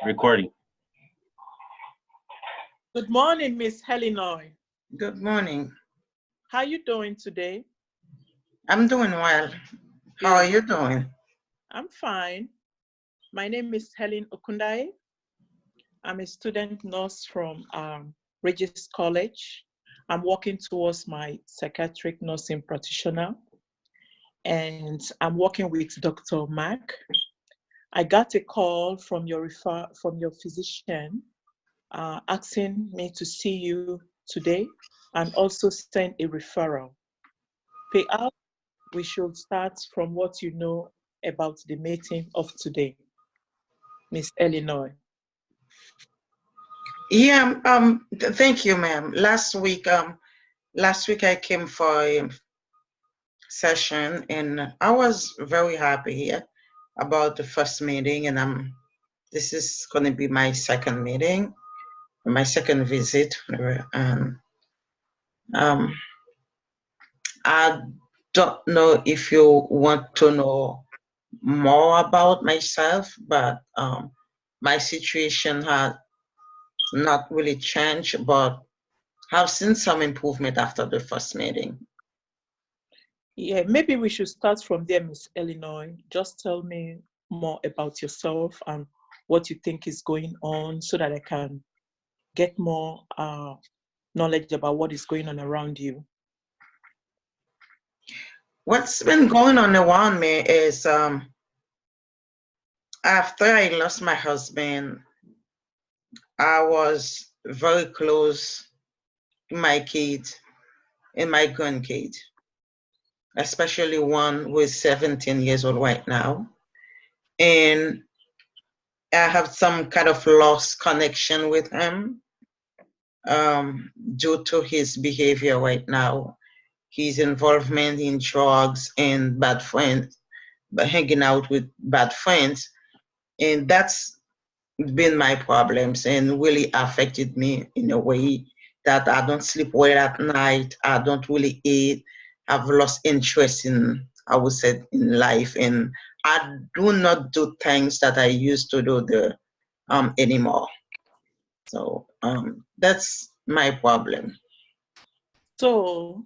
Recording. Good morning, Miss Helenoy. Good morning. How you doing today? I'm doing well. How are you doing? I'm fine. My name is Helen Okundaye. I'm a student nurse from Regis College. I'm working towards my psychiatric nursing practitioner, and I'm working with Dr. Mac. I got a call from your physician asking me to see you today and also send a referral. Payout, we should start from what you know about the meeting of today, Miss Illinois. Yeah, thank you, ma'am. Last week I came for a session and I was very happy about the first meeting, and this is going to be my second meeting, my second visit. And I don't know if you want to know more about myself, but my situation has not really changed, but I've seen some improvement after the first meeting. Yeah, maybe we should start from there, Miss Illinois. Just tell me more about yourself and what you think is going on so that I can get more knowledge about what is going on around you. What's been going on around me is after I lost my husband, I was very close to my kids and my grandkids, especially one who is 17 years old right now. And I have some kind of lost connection with him due to his behavior right now. His involvement in drugs and bad friends, but hanging out with bad friends. And that's been my problems and really affected me in a way that I don't sleep well at night. I don't really eat. I've lost interest in, I would say, in life, and I do not do things that I used to do anymore. So that's my problem. So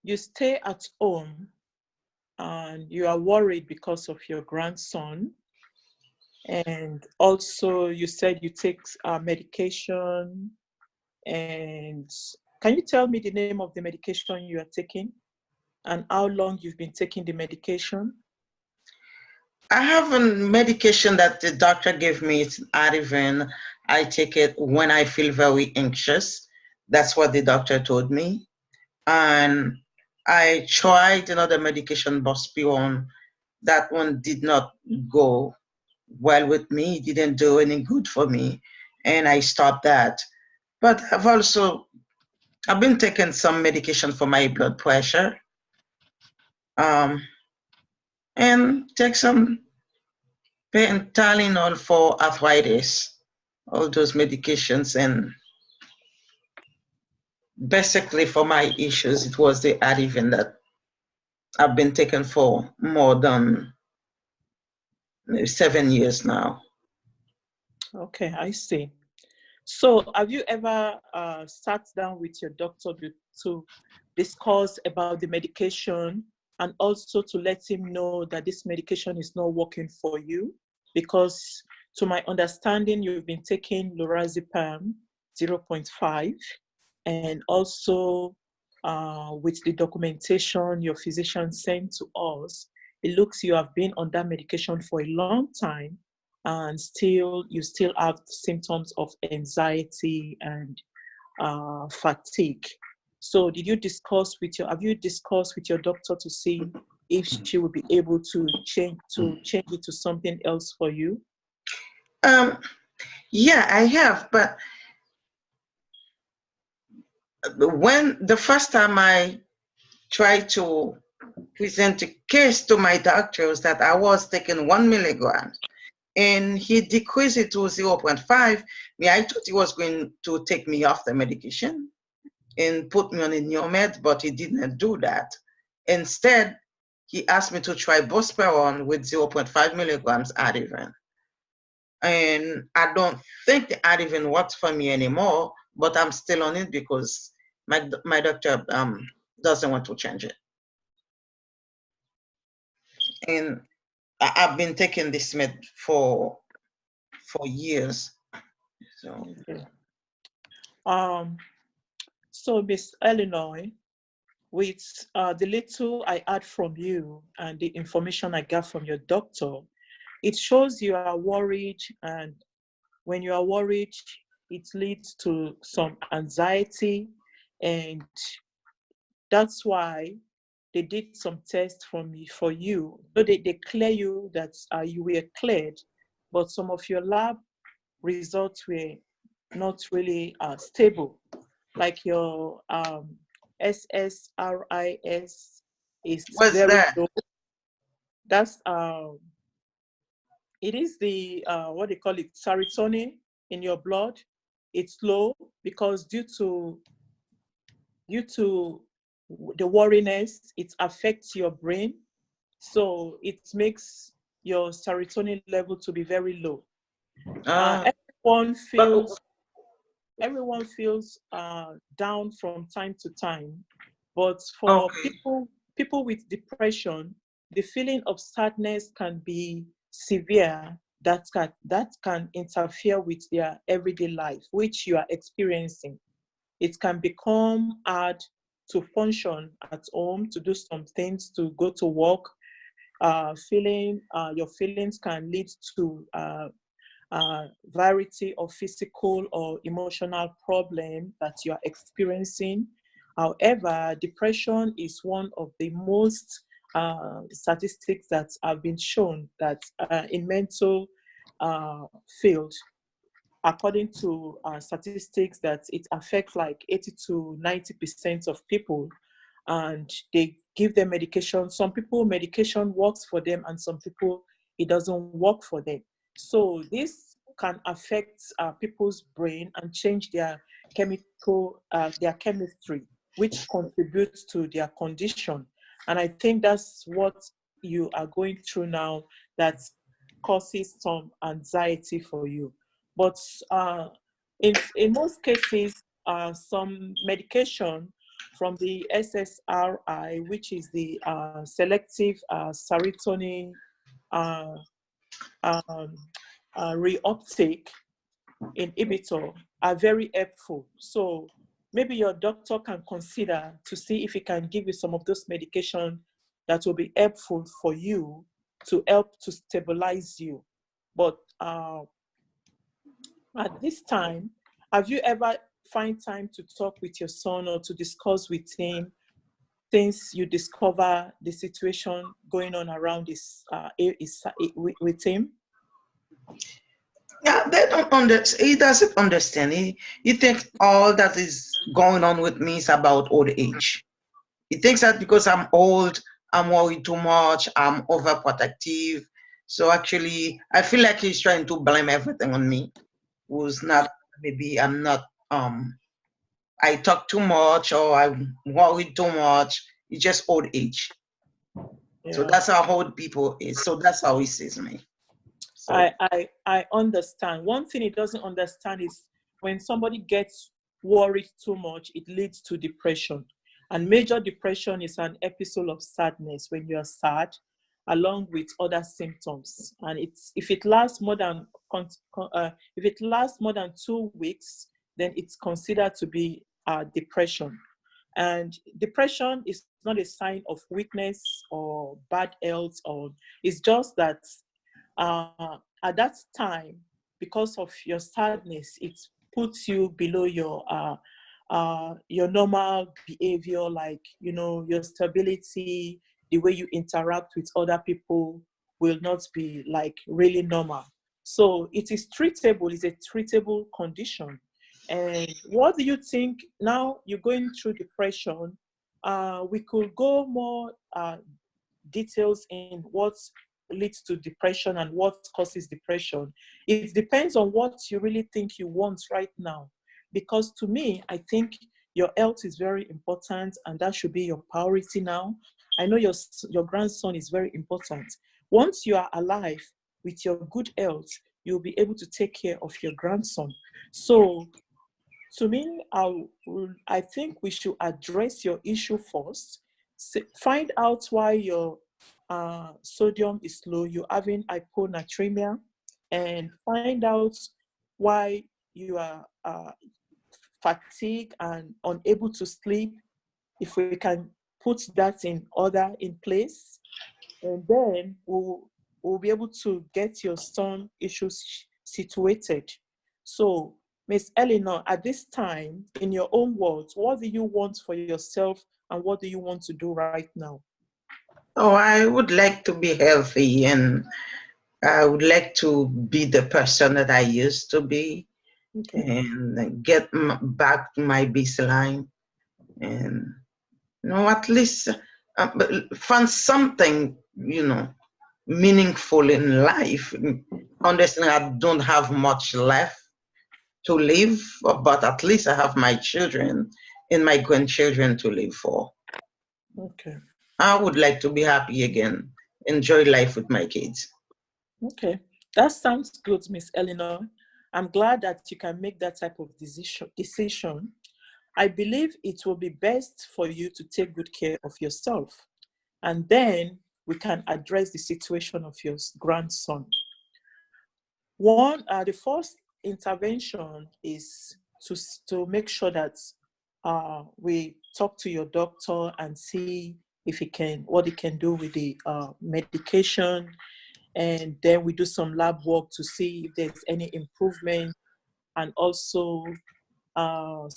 you stay at home and you are worried because of your grandson. And also you said you take medication. And can you tell me the name of the medication you are taking and how long you've been taking the medication? I have a medication that the doctor gave me. It's Ativan. I take it when I feel very anxious. That's what the doctor told me. And I tried another medication, Bospiron. That one did not go well with me. It didn't do any good for me. And I stopped that. But I've been taking some medication for my blood pressure. And take some Tylenol for arthritis, all those medications. And basically for my issues, it was the Ativan that I've been taking for more than 7 years now. Okay, I see. So have you ever sat down with your doctor to discuss about the medication and also to let him know that this medication is not working for you? Because to my understanding, you've been taking lorazepam 0.5, and also with the documentation your physician sent to us, it looks you have been on that medication for a long time and you still have symptoms of anxiety and fatigue. So have you discussed with your doctor to see if she will be able to change it to something else for you? Yeah, I have, but when the first time I tried to present a case to my doctors that I was taking 1 milligram, and he decreased it to 0.5. I thought he was going to take me off the medication and put me on a new med, but he didn't do that. Instead, he asked me to try Bospiron with 0.5 milligrams Ativan. and I don't think the ad even works for me anymore, but I'm still on it because my doctor doesn't want to change it. And I've been taking this med for years. So Okay. So Miss Illinois, with the little I had from you and the information I got from your doctor, it shows you are worried, and when you are worried, it leads to some anxiety, and that's why they did some tests for you. So they clear you that you were cleared, but some of your lab results were not really stable, like your SSRIS is what's very that? low. That's it is the what they call it, serotonin in your blood. It's low because due to the worriness, it affects your brain, so it makes your serotonin level to be very low. Uh, Everyone but feels everyone feels down from time to time, but for okay. people with depression, the feeling of sadness can be severe. That can interfere with their everyday life, which you are experiencing. It can become hard to function at home, to do some things, to go to work. Your feelings can lead to variety of physical or emotional problem that you are experiencing. However, depression is one of the most statistics that have been shown that in mental field, according to statistics, that it affects like 80 to 90% of people, and they give them medication. Some people medication works for them, and some people it doesn't work for them. So this can affect people's brain and change their chemistry, which contributes to their condition. And I think that's what you are going through now, that causes some anxiety for you. But in most cases, some medication from the SSRI, which is the selective serotonin uh, um, reuptake inhibitor, are very helpful. So maybe your doctor can consider to see if he can give you some of those medication that will be helpful for you to help to stabilize you. But at this time, have you ever find time to talk with your son or to discuss with him since you discover the situation going on around with him? Yeah, they don't understand. He doesn't understand. He thinks all that is going on with me is about old age. He thinks that because I'm old, I'm worried too much, I'm overprotective. So actually, I feel like he's trying to blame everything on me. Who's not, maybe I'm not, I talk too much or I'm worried too much. It's just old age. So Yeah. that's how old people is. So that's how he sees me. So I understand. One thing he doesn't understand is when somebody gets worried too much, it leads to depression. And major depression is an episode of sadness when you are sad, along with other symptoms. And if it lasts more than 2 weeks, then it's considered to be depression. And depression is not a sign of weakness or bad health, or it's just that at that time, because of your sadness, it puts you below your normal behavior, like your stability, the way you interact with other people will not be like really normal. So it is treatable. It's a treatable condition. And what do you think now you're going through depression? We could go more details in what leads to depression and what causes depression. It depends on what you really think you want right now. Because to me, I think your health is very important and that should be your priority now. I know your grandson is very important. Once you are alive with your good health, you'll be able to take care of your grandson. So to me, I think we should address your issue first. Find out why your sodium is low, you're having hyponatremia, and find out why you are fatigued and unable to sleep. If we can put that in order, in place, and then we'll be able to get your son issues situated. So, Miss Eleanor, at this time, in your own words, what do you want for yourself and what do you want to do right now? Oh, I would like to be healthy, and I would like to be the person that I used to be, Okay. and get back to my baseline, and at least find something, meaningful in life. Understand I don't have much left to live, but at least I have my children and my grandchildren to live for. Okay. I would like to be happy again, enjoy life with my kids. Okay. That sounds good, Miss Eleanor. I'm glad that you can make that type of decision. I believe it will be best for you to take good care of yourself. And then we can address the situation of your grandson. The first intervention is to make sure that we talk to your doctor and see if what he can do with the medication, and then we do some lab work to see if there's any improvement, and also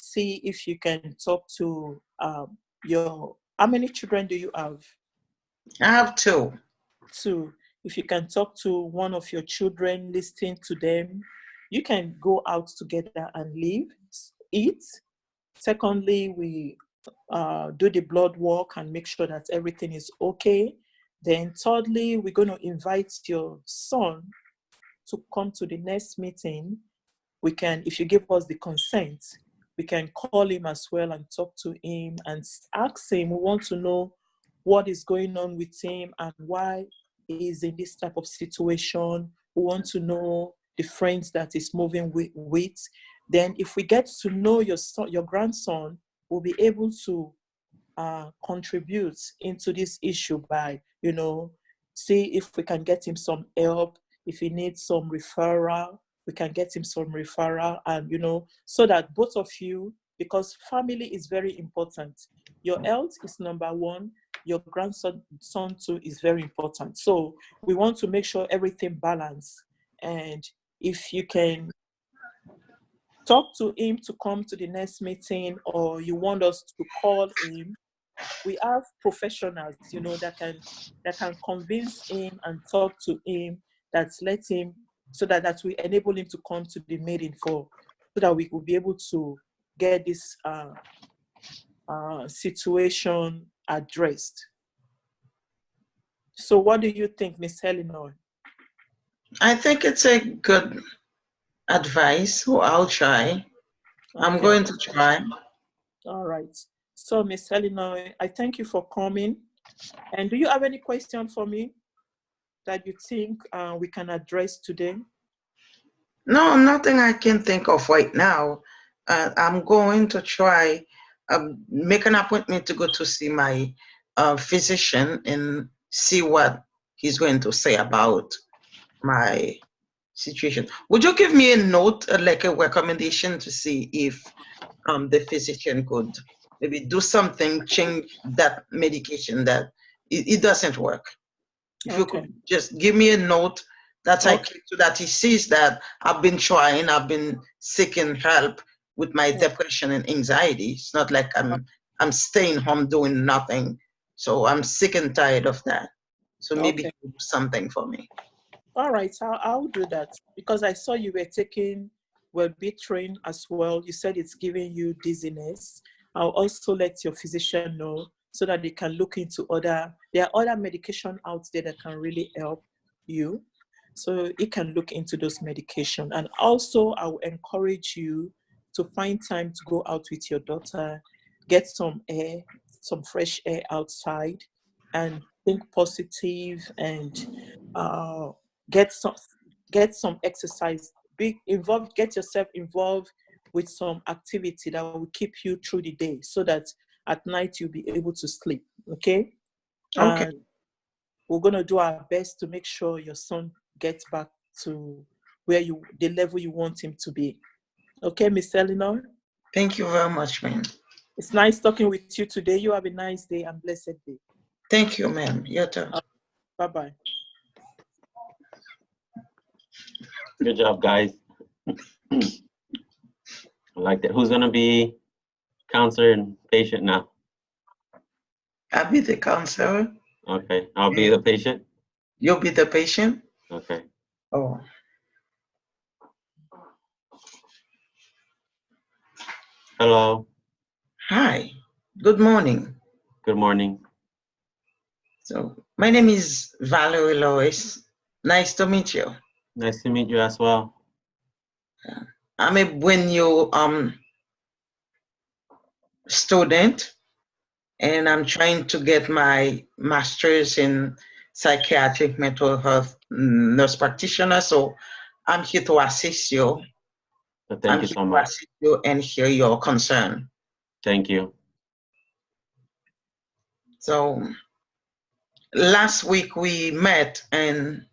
see if you can talk to how many children do you have? I have two. Two. If you can talk to one of your children, listen to them, you can go out together and live, eat. Secondly, we do the blood work and make sure that everything is okay. Then thirdly, we're going to invite your son to come to the next meeting. We can, if you give us the consent, we can call him as well and talk to him and ask him. We want to know what is going on with him and why he is in this type of situation. We want to know the friends that he's moving with. Then if we get to know your son, your grandson, we'll be able to contribute into this issue by, see if we can get him some help. If he needs some referral, we can get him some referral, and so that both of you, because family is very important. Your health is number one. Your grandson too is very important. So we want to make sure everything balance. And if you can talk to him to come to the next meeting, or you want us to call him, we have professionals, that can convince him and talk to him, that we enable him to come to the meeting so that we will be able to get this situation addressed. So what do you think, Miss Eleanor? I think it's a good advice. So I'll try. I'm Okay. going to try. All right. So, Miss Eleanor, I thank you for coming. And do you have any question for me that you think we can address today? No, nothing I can think of right now. I'm going to try, make an appointment to go to see my physician and see what he's going to say about my situation. Would you give me a note, like a recommendation, to see if the physician could maybe do something, change that medication that it doesn't work? If you Okay. could just give me a note that I Okay. click, so that he sees that I've been trying, I've been seeking help with my depression and anxiety. It's not like I'm staying home doing nothing. So I'm sick and tired of that. So maybe Okay. do something for me. All right, I'll do that, because I saw you were taking Wellbutrin as well. You said it's giving you dizziness. I'll also let your physician know so that they can look into there are other medication out there that can really help you. So it can look into those medication. And also I will encourage you to find time to go out with your daughter, get some air, some fresh air outside, and think positive, and get some get some exercise, be involved, get yourself involved with some activity that will keep you through the day so that at night you'll be able to sleep. Okay? Okay. And we're going to do our best to make sure your son gets back to the level you want him to be. Okay, Miss Eleanor? Thank you very much, ma'am. It's nice talking with you today. You have a nice day and blessed day. Thank you, ma'am. You too. Bye-bye. Good job, guys. I like that. Who's going to be counselor and patient now? I'll be the counselor. Okay, I'll be the patient. You'll be the patient? Okay. Oh. Hello. Hi. Good morning. Good morning. So, my name is Valerie Lois. Nice to meet you. Nice to meet you as well. I'm a brand new student, and I'm trying to get my master's in psychiatric mental health nurse practitioner. So I'm here to assist you. So thank you so much. Assist you and hear your concern. Thank you. So last week we met, and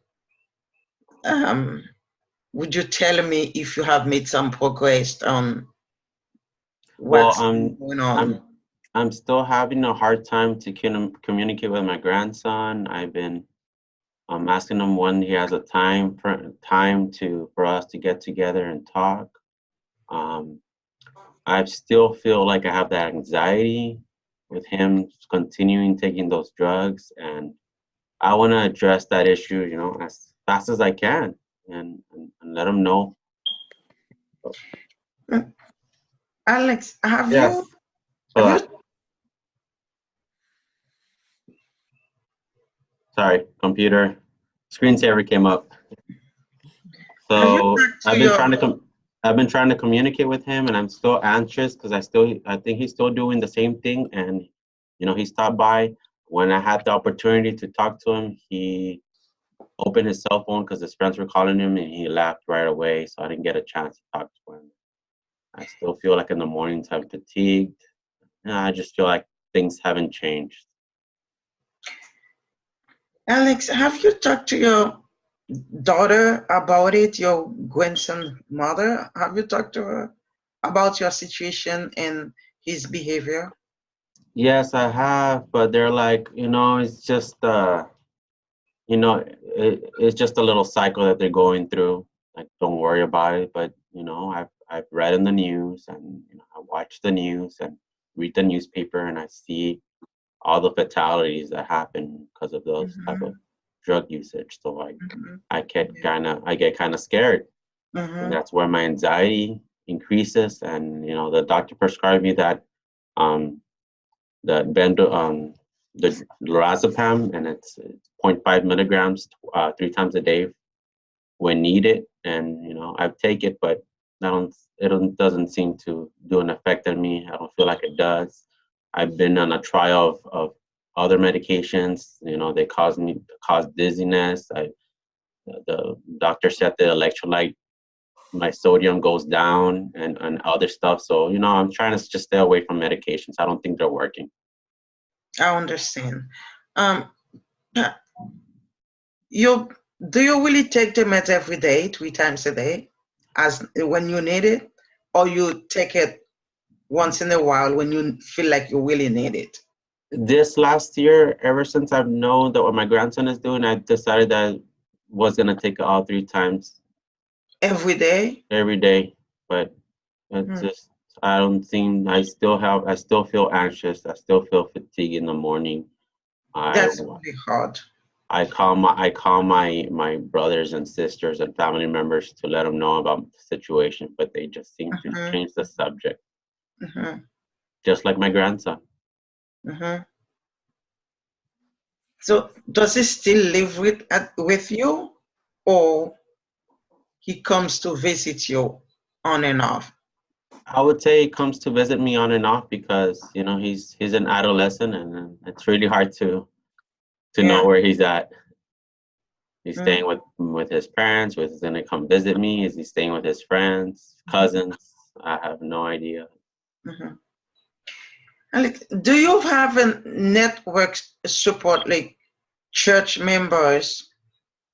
would you tell me if you have made some progress on what's going on? I'm still having a hard time to communicate with my grandson. I've been asking him when he has a time for us to get together and talk. I still feel like I have that anxiety with him continuing taking those drugs, and I want to address that issue, you know, as fast as I can, and let him know. Alex, have Yes. you Sorry, computer screensaver came up. So I've been trying to communicate with him, and I'm still anxious because I think he's still doing the same thing. And you know, he stopped by when I had the opportunity to talk to him. He opened his cell phone because his friends were calling him, and he left right away. So I didn't get a chance to talk to him. I still feel like in the mornings I'm fatigued. And I just feel like things haven't changed. Alex, have you talked to your daughter about it, your grandson's mother? Have you talked to her about your situation and his behavior? Yes, I have, but they're like, you know, it's just, you know, it's just a little cycle that they're going through. Like, don't worry about it. But you know, I've read in the news, and you know, I watch the news and read the newspaper, and I see all the fatalities that happen because of those type of drug usage. So I get kind of scared, and that's where my anxiety increases. And you know, the doctor prescribed me that the lorazepam, and it's 0.5 milligrams 3 times a day when needed. And you know, I take it, but it doesn't seem to do an effect on me. I don't feel like it does. I've been on a trial of other medications. You know, they cause dizziness. The doctor said the electrolyte, my sodium goes down, and other stuff. So you know, I'm trying to just stay away from medications. I don't think they're working. I understand. Do you really take the meds every day, 3 times a day, as when you need it, or you take it once in a while when you feel like you really need it? This last year, ever since I've known that what my grandson is doing, I decided that I was gonna take it all 3 times. Every day? Every day, but it's just I still feel anxious. I still feel fatigue in the morning. That's really hard. I call my brothers and sisters and family members to let them know about the situation, but they just seem to change the subject. Just like my grandson. So does he still live with you, or he comes to visit you on and off? I would say he comes to visit me on and off because you know he's an adolescent, and it's really hard to know where he's at. He's staying with his parents? Was he gonna come visit me? Is he staying with his friends, cousins? I have no idea. Mm-hmm. And like, do you have a network support, like church members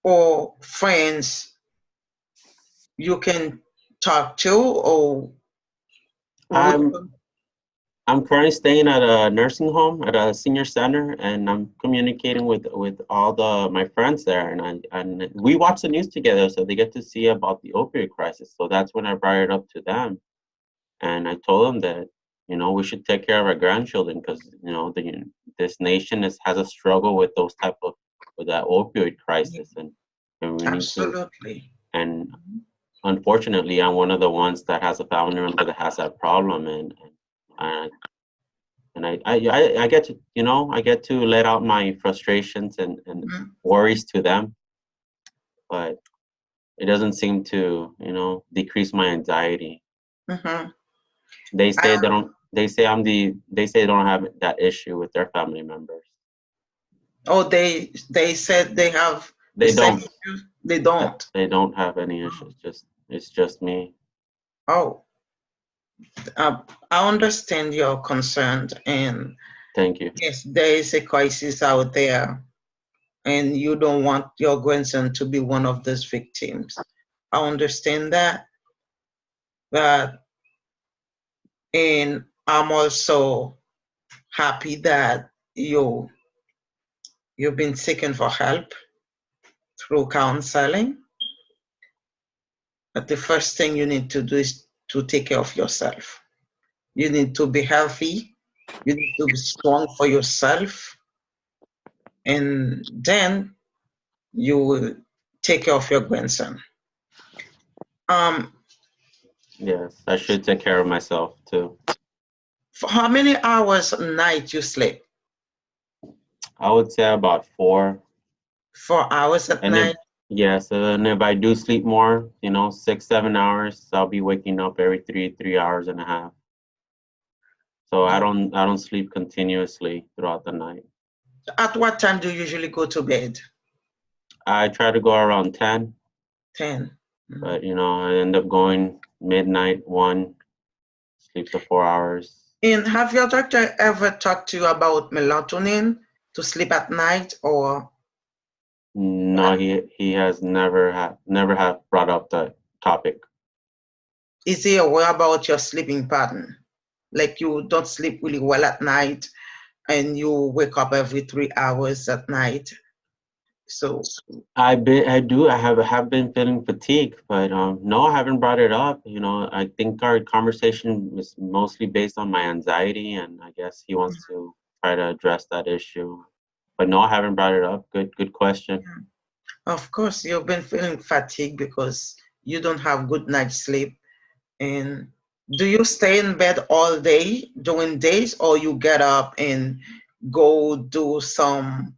or friends you can talk to, or would I'm currently staying at a nursing home, at a senior center, and I'm communicating with all my friends there, and we watch the news together, so they get to see about the opioid crisis. So that's when I brought it up to them, and I told them that, you know, we should take care of our grandchildren, because, you know, this nation has a struggle with with that opioid crisis, and we need to. Absolutely. And unfortunately, I'm one of the ones that has a family member that has that problem, and I get to, you know, I get to let out my frustrations and worries to them, but it doesn't seem to, you know, decrease my anxiety. Mm-hmm. They say they don't. They say they don't have that issue with their family members. Oh, they said they have. They don't. Issues? They don't. They don't have any issues. It's just me. Oh, I understand your concern, and thank you. Yes, there is a crisis out there, and you don't want your grandson to be one of those victims. I understand that, but and I'm also happy that you've been seeking for help through counseling. But the first thing you need to do is to take care of yourself. You need to be healthy. You need to be strong for yourself. And then you will take care of your grandson. Yes, I should take care of myself too. For how many hours a night you sleep? I would say about 4. 4 hours at night? Yes, and if I do sleep more, you know, 6, 7 hours, I'll be waking up every 3 hours and a half. So I don't sleep continuously throughout the night. At what time do you usually go to bed? I try to go around 10. 10. But, you know, I end up going midnight, 1, sleep to 4 hours. And have your doctor ever talked to you about melatonin to sleep at night, or? No, he has never have brought up the topic. Is he aware about your sleeping pattern? Like you don't sleep really well at night and you wake up every 3 hours at night. So I have been feeling fatigued, but no, I haven't brought it up. You know, I think our conversation was mostly based on my anxiety, and I guess he wants to try to address that issue. But no, I haven't brought it up. Good question. Of course, you've been feeling fatigued because you don't have good night's sleep. And do you stay in bed all day during days, or you get up and go do some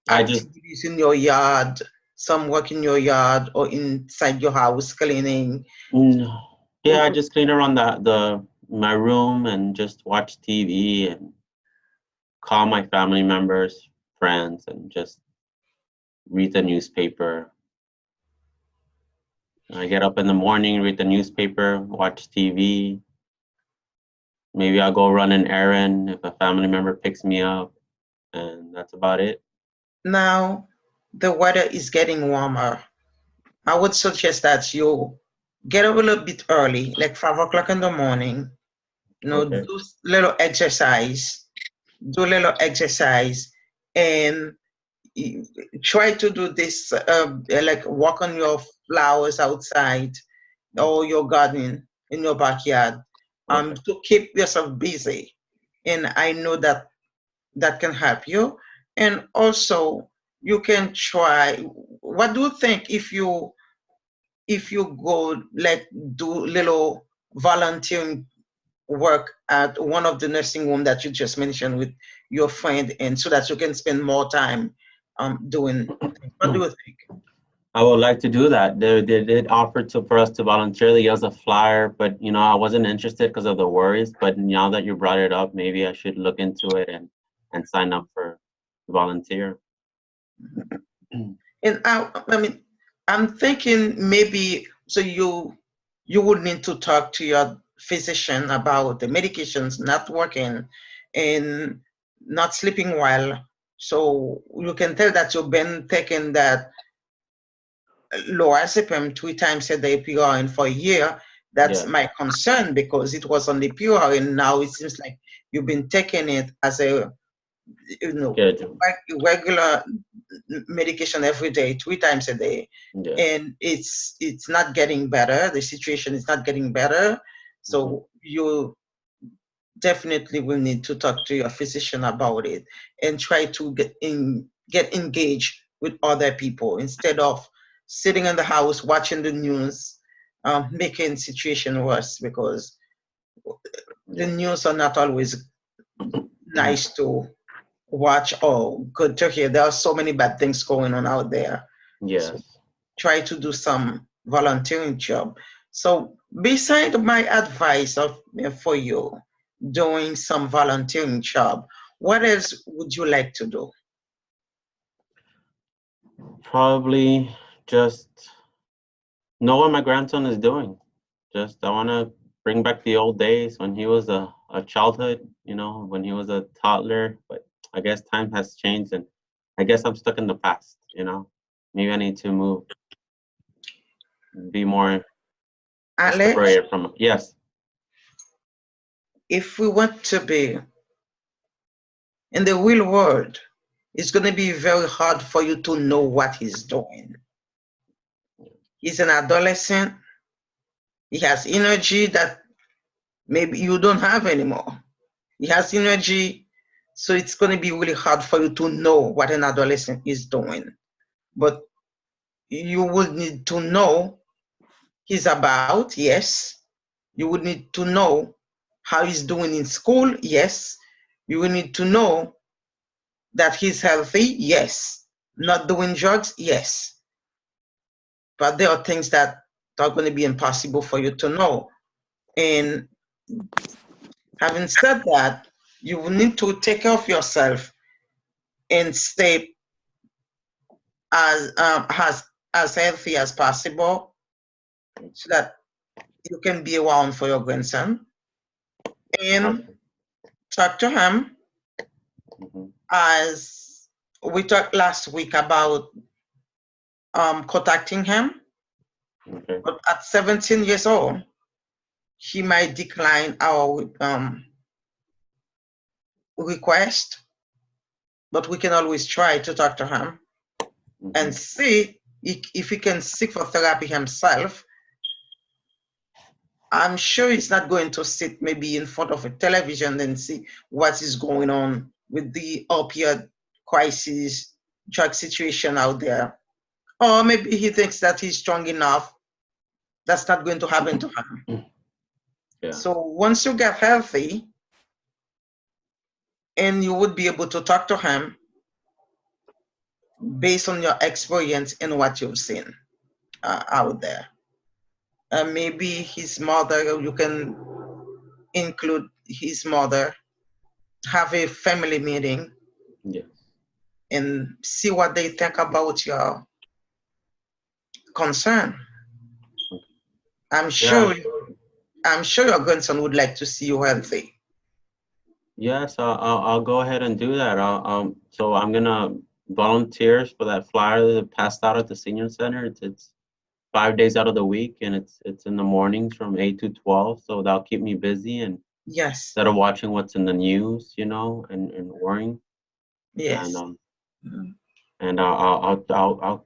activities in your yard, some work in your yard or inside your house cleaning? Yeah, I just clean around my room and just watch TV and call my family members, friends, and just read the newspaper. I get up in the morning, read the newspaper, watch TV. Maybe I'll go run an errand if a family member picks me up, and that's about it. Now, the weather is getting warmer. I would suggest that you get up a little bit early, like 5 o'clock in the morning. You know, Okay. do little exercise, and try to do this, like walk on your flowers outside or your garden in your backyard, to keep yourself busy. And I know that can help you. And also, you can try. What do you think if you go like do little volunteering work at one of the nursing home that you just mentioned with your friend, and so that you can spend more time doing things? What do you think? I would like to do that. They did offer for us to voluntarily give us a flyer, but you know, I wasn't interested because of the worries. But now that you brought it up, maybe I should look into it and sign up for volunteer. And I mean, I'm thinking maybe so you would need to talk to your physician about the medications not working and not sleeping well. So you can tell that you've been taking that lorazepam 3 times a day PRN for a year. That's Yeah. my concern because it was on the PRN. Now it seems like you've been taking it as a Schedule. regular medication every day, 3 times a day, Yeah. and it's not getting better. The situation is not getting better. So you definitely will need to talk to your physician about it and try to get engaged with other people instead of sitting in the house watching the news, making situation worse because the Yeah. news are not always nice to watch or good to hear. There are so many bad things going on out there. Yes. So try to do some volunteering job. So beside my advice for you doing some volunteering job, what else would you like to do? Probably just know what my grandson is doing. Just I want to bring back the old days when he was a childhood, when he was a toddler. But I guess time has changed, and I guess I'm stuck in the past. Maybe I need to move, be more Alex, separated from. Yes. if we want to be in the real world, it's going to be very hard for you to know what he's doing. He's an adolescent. He has energy that maybe you don't have anymore. He has energy, so it's going to be really hard for you to know what an adolescent is doing. But you would need to know he's about, yes. You would need to know how he's doing in school, yes. You will need to know that he's healthy, yes. Not doing drugs, yes. But there are things that are going to be impossible for you to know. And having said that, you will need to take care of yourself and stay as healthy as possible so that you can be around for your grandson and Okay. talk to him as we talked last week about contacting him. Okay. But at 17 years old, he might decline our request, but we can always try to talk to him and see if he can seek for therapy himself. I'm sure he's not going to sit maybe in front of a television and see what is going on with the opioid crisis, drug situation out there. Or maybe he thinks that he's strong enough. That's not going to happen to him. Yeah. So once you get healthy, and you would be able to talk to him based on your experience and what you've seen out there. Maybe his mother, you can include his mother, have a family meeting, Yes. and see what they think about your concern. I'm sure your grandson would like to see you healthy. Yes, I'll go ahead and do that. So I'm gonna volunteer for that flyer that passed out at the senior center. It's 5 days out of the week, and it's in the mornings from 8 to 12. So that'll keep me busy, and Yes. instead of watching what's in the news, and worrying. Yes. And I'll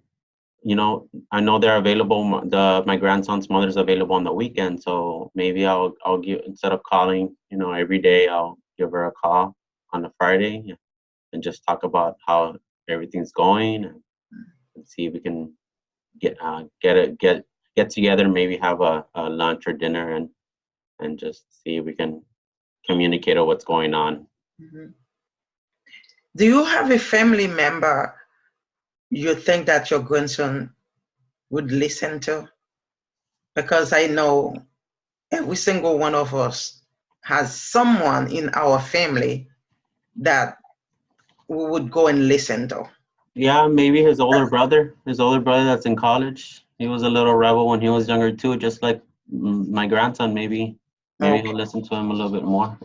I know they're available. My grandson's mother's available on the weekend, so maybe I'll give, instead of calling every day, I'll give her a call on a Friday and just talk about how everything's going and see if we can get together, maybe have a lunch or dinner and just see if we can communicate on what's going on. Do you have a family member you think that your grandson would listen to? Because I know every single one of us has someone in our family that we would go and listen to. Yeah, maybe his older brother. His older brother that's in college. He was a little rebel when he was younger too, just like my grandson. Maybe Okay. he'll listen to him a little bit more.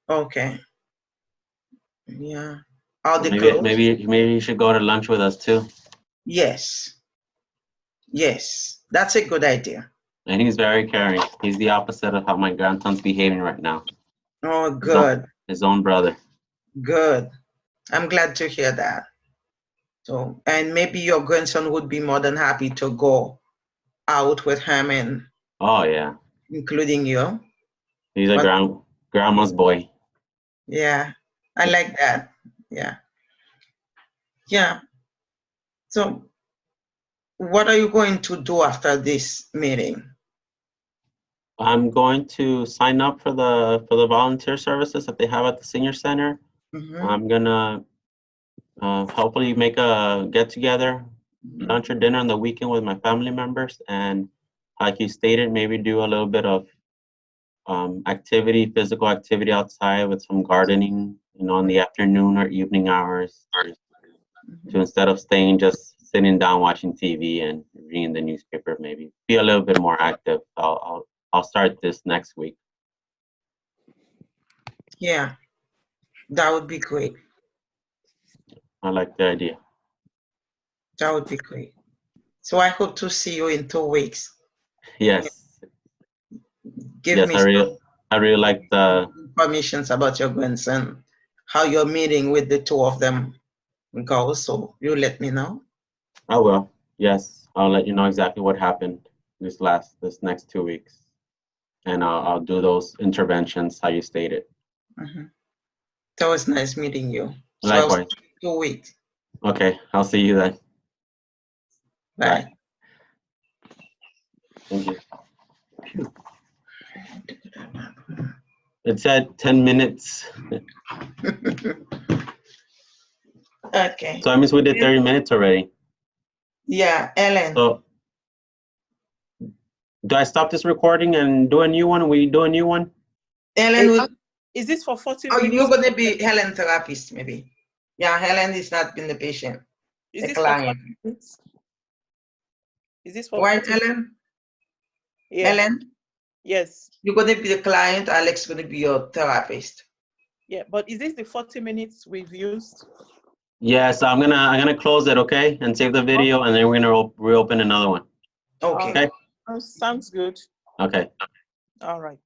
Okay. Yeah. Are they Maybe close? maybe he should go to lunch with us too. Yes. Yes. That's a good idea. And he's very caring. He's the opposite of how my grandson's behaving right now. Oh, good. His own brother. Good. I'm glad to hear that. So, and maybe your grandson would be more than happy to go out with him, and Oh yeah, including you. he's a But- grandma's boy. Yeah, I like that. Yeah. Yeah. So, what are you going to do after this meeting? I'm going to sign up for the volunteer services that they have at the senior center. Mhm. I'm gonna hopefully make a get together, lunch or dinner on the weekend with my family members, and like you stated, maybe do a little bit of activity, physical activity outside with some gardening, in the afternoon or evening hours, to instead of just sitting down watching TV and reading the newspaper, maybe be a little bit more active. I'll start this next week. Yeah, that would be great. I like the idea. That would be great. So I hope to see you in 2 weeks. Yes, Give yes, me I really like the. information about your grandson, how your meeting with the two of them goes. So you let me know. I will. Yes, I'll let you know exactly what happened this next 2 weeks, and I'll do those interventions how you stated. Mhm. That was nice meeting you. So I'll Likewise. see you in 2 weeks. Okay, I'll see you then. Bye. Thank you. It said 10 minutes. Okay. So that means we did 30 minutes already. Yeah, Ellen. So do I stop this recording and do a new one? We do a new one? Ellen, will, Is this for 40 oh, minutes? you're going to be Helen therapist, maybe. Yeah, Helen is not been the patient. Is the this for client. 40 minutes? Is this for Why, 40 Ellen? Yeah. Ellen, Yes. you're going to be the client. Alex is going to be your therapist. Yeah, but is this the 40 minutes we've used? Yes, I'm gonna close it, okay? And save the video, and then we're gonna reopen another one. Okay. Okay. Sounds good. Okay. All right.